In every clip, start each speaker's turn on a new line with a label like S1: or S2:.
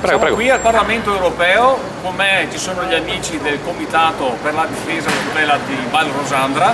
S1: Siamo
S2: prego.
S1: qui al Parlamento Europeo, con me ci sono gli amici del Comitato per la difesa e la tutela di Val Rosandra.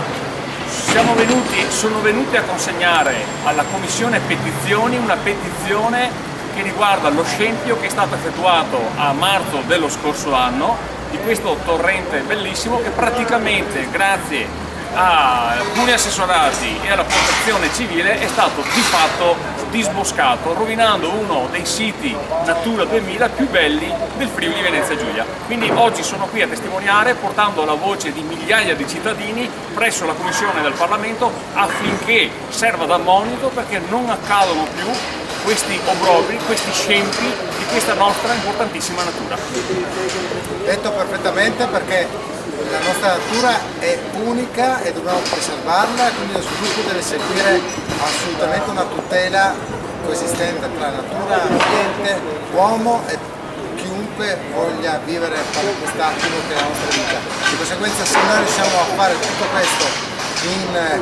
S1: Sono venuti a consegnare alla Commissione Petizioni una petizione che riguarda lo scempio che è stato effettuato a marzo dello scorso anno di questo torrente bellissimo che praticamente grazie a alcuni assessorati e alla protezione civile è stato di fatto disboscato, rovinando uno dei siti Natura 2000 più belli del Friuli Venezia Giulia. Quindi oggi sono qui a testimoniare portando la voce di migliaia di cittadini presso la Commissione del Parlamento affinché serva da monito perché non accadono più questi obbrobri, questi scempi di questa nostra importantissima natura.
S3: Detto perfettamente, perché la nostra natura è unica e dobbiamo preservarla, quindi lo sviluppo deve seguire assolutamente una tutela coesistente tra natura, ambiente, uomo e chiunque voglia vivere e fare quest'attimo che è la nostra vita. Di conseguenza, se noi riusciamo a fare tutto questo in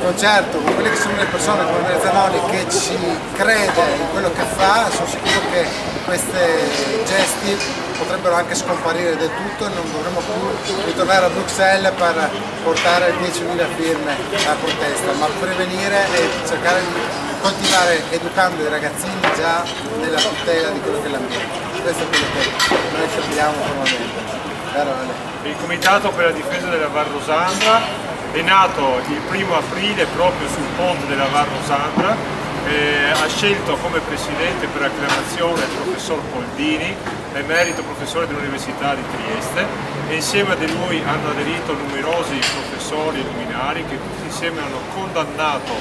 S3: concerto con quelle che sono le persone come Zanoni che ci crede in quello che fa, sono sicuro che questi gesti potrebbero anche scomparire del tutto e non dovremmo più ritornare a Bruxelles per portare 10.000 firme a protesta, ma prevenire e cercare di continuare educando i ragazzini già nella tutela di quello che è l'ambiente. Questo è quello che noi crediamo formalmente.
S4: Il Comitato per la difesa della Val Rosandra è nato il 1° aprile proprio sul ponte della Val Rosandra, ha scelto come presidente per acclamazione il professor Poldini, emerito professore dell'Università di Trieste, e insieme a lui hanno aderito numerosi professori e luminari che tutti insieme hanno condannato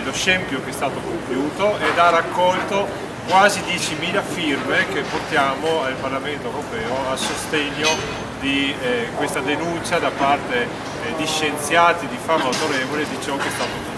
S4: lo scempio che è stato compiuto ed ha raccolto quasi 10.000 firme che portiamo al Parlamento Europeo a sostegno di questa denuncia da parte di scienziati di fama autorevole di ciò che è stato compiuto.